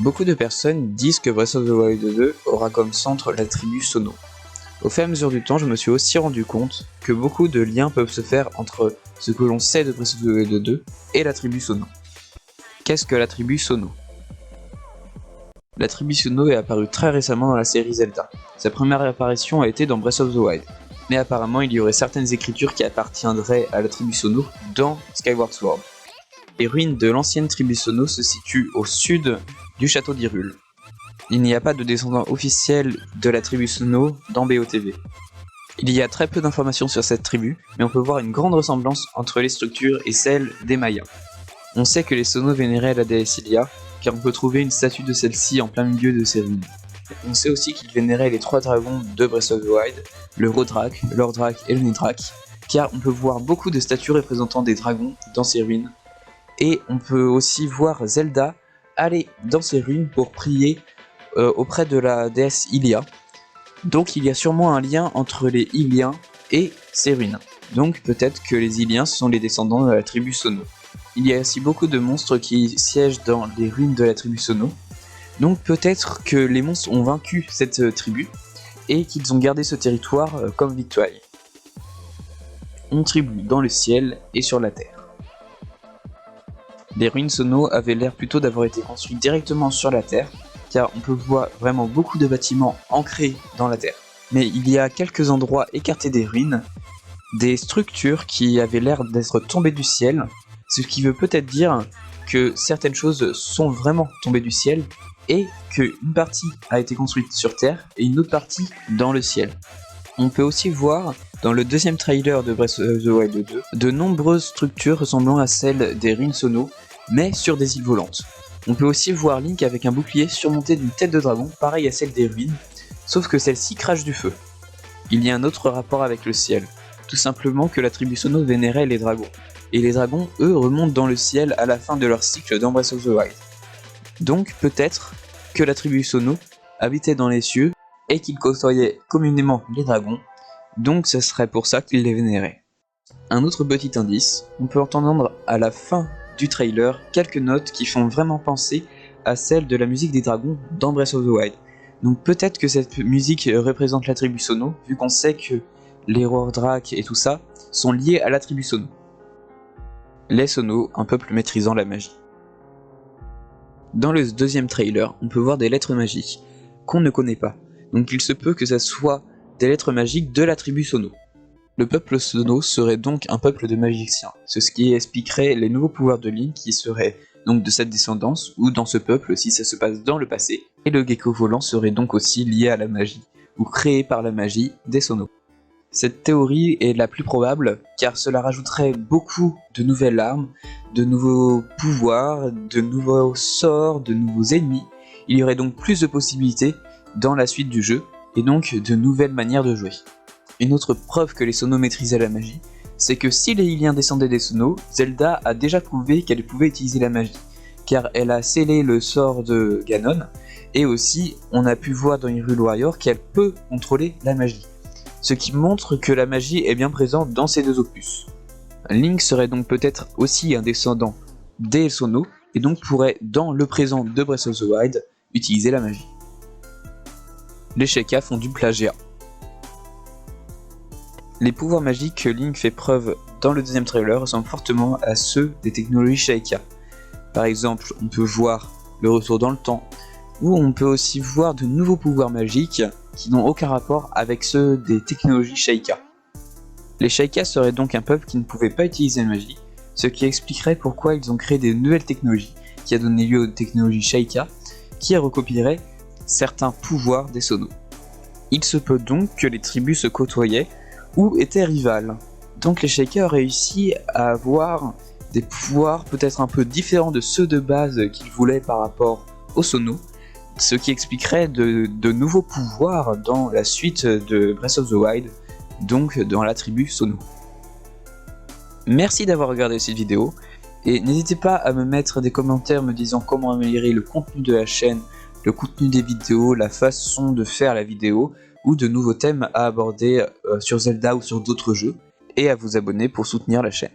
Beaucoup de personnes disent que Breath of the Wild 2 aura comme centre la tribu Sono. Au fur et à mesure du temps, je me suis aussi rendu compte que beaucoup de liens peuvent se faire entre ce que l'on sait de Breath of the Wild 2 et la tribu Sono. Qu'est-ce que la tribu Sono? La tribu Sono est apparue très récemment dans la série Zelda. Sa première apparition a été dans Breath of the Wild, mais apparemment il y aurait certaines écritures qui appartiendraient à la tribu Sono dans Skyward Sword. Les ruines de l'ancienne tribu Sono se situent au sud du château d'Hyrule. Il n'y a pas de descendant officiel de la tribu Sono dans BOTV. Il y a très peu d'informations sur cette tribu, mais on peut voir une grande ressemblance entre les structures et celles des Mayas. On sait que les Sono vénéraient la déesse Hylia, car on peut trouver une statue de celle-ci en plein milieu de ces ruines. On sait aussi qu'ils vénéraient les 3 dragons de Breath of the Wild, le Rodrak, l'Ordrak et le Nidrak, car on peut voir beaucoup de statues représentant des dragons dans ces ruines. Et on peut aussi voir Zelda aller dans ces ruines pour prier auprès de la déesse Hylia. Donc il y a sûrement un lien entre les Hyliens et ces ruines. Donc peut-être que les Hyliens sont les descendants de la tribu Sono. Il y a aussi beaucoup de monstres qui siègent dans les ruines de la tribu Sono. Donc peut-être que les monstres ont vaincu cette tribu et qu'ils ont gardé ce territoire comme victoire. On tribue dans le ciel et sur la terre. Les ruines Sono avaient l'air plutôt d'avoir été construites directement sur la terre, car on peut voir vraiment beaucoup de bâtiments ancrés dans la terre. Mais il y a quelques endroits écartés des ruines, des structures qui avaient l'air d'être tombées du ciel, ce qui veut peut-être dire que certaines choses sont vraiment tombées du ciel, et qu'une partie a été construite sur terre et une autre partie dans le ciel. On peut aussi voir dans le deuxième trailer de Breath of the Wild 2 de nombreuses structures ressemblant à celles des ruines Sono, mais sur des îles volantes. On peut aussi voir Link avec un bouclier surmonté d'une tête de dragon, pareil à celle des ruines, sauf que celle-ci crache du feu. Il y a un autre rapport avec le ciel, tout simplement que la tribu Sono vénérait les dragons, et les dragons, eux, remontent dans le ciel à la fin de leur cycle dans Breath of the Wild. Donc peut-être que la tribu Sono habitait dans les cieux, et qu'ils côtoyaient communément les dragons, donc ce serait pour ça qu'ils les vénéraient. Un autre petit indice, on peut entendre à la fin du trailer quelques notes qui font vraiment penser à celles de la musique des dragons dans Breath of the Wild. Donc peut-être que cette musique représente la tribu Sono, vu qu'on sait que les Rodrak et tout ça sont liés à la tribu Sono. Les Sono, un peuple maîtrisant la magie. Dans le deuxième trailer, on peut voir des lettres magiques qu'on ne connaît pas. Donc il se peut que ça soit des lettres magiques de la tribu Sono. Le peuple Sono serait donc un peuple de magiciens, ce qui expliquerait les nouveaux pouvoirs de Link qui seraient donc de cette descendance ou dans ce peuple si ça se passe dans le passé, et le gecko volant serait donc aussi lié à la magie, ou créé par la magie des Sono. Cette théorie est la plus probable car cela rajouterait beaucoup de nouvelles armes, de nouveaux pouvoirs, de nouveaux sorts, de nouveaux ennemis. Il y aurait donc plus de possibilités dans la suite du jeu, et donc de nouvelles manières de jouer. Une autre preuve que les Sono maîtrisaient la magie, c'est que si les Hyliens descendaient des Sono, Zelda a déjà prouvé qu'elle pouvait utiliser la magie, car elle a scellé le sort de Ganon, et aussi on a pu voir dans Hyrule Warriors qu'elle peut contrôler la magie, ce qui montre que la magie est bien présente dans ces deux opus. Link serait donc peut-être aussi un descendant des Sono, et donc pourrait, dans le présent de Breath of the Wild, utiliser la magie. Les Sheikah font du plagiat. Les pouvoirs magiques que Link fait preuve dans le deuxième trailer ressemblent fortement à ceux des technologies Sheikah. Par exemple, on peut voir le retour dans le temps, ou on peut aussi voir de nouveaux pouvoirs magiques qui n'ont aucun rapport avec ceux des technologies Sheikah. Les Sheikah seraient donc un peuple qui ne pouvait pas utiliser la magie, ce qui expliquerait pourquoi ils ont créé des nouvelles technologies, qui a donné lieu aux technologies Sheikah, qui recopieraient certains pouvoirs des Sono. Il se peut donc que les tribus se côtoyaient ou étaient rivales. Donc les Sheikah ont réussi à avoir des pouvoirs peut-être un peu différents de ceux de base qu'ils voulaient par rapport aux Sono, ce qui expliquerait de nouveaux pouvoirs dans la suite de Breath of the Wild, donc dans la tribu Sono. Merci d'avoir regardé cette vidéo, et n'hésitez pas à me mettre des commentaires me disant comment améliorer le contenu de la chaîne, le contenu des vidéos, la façon de faire la vidéo, ou de nouveaux thèmes à aborder sur Zelda ou sur d'autres jeux, et à vous abonner pour soutenir la chaîne.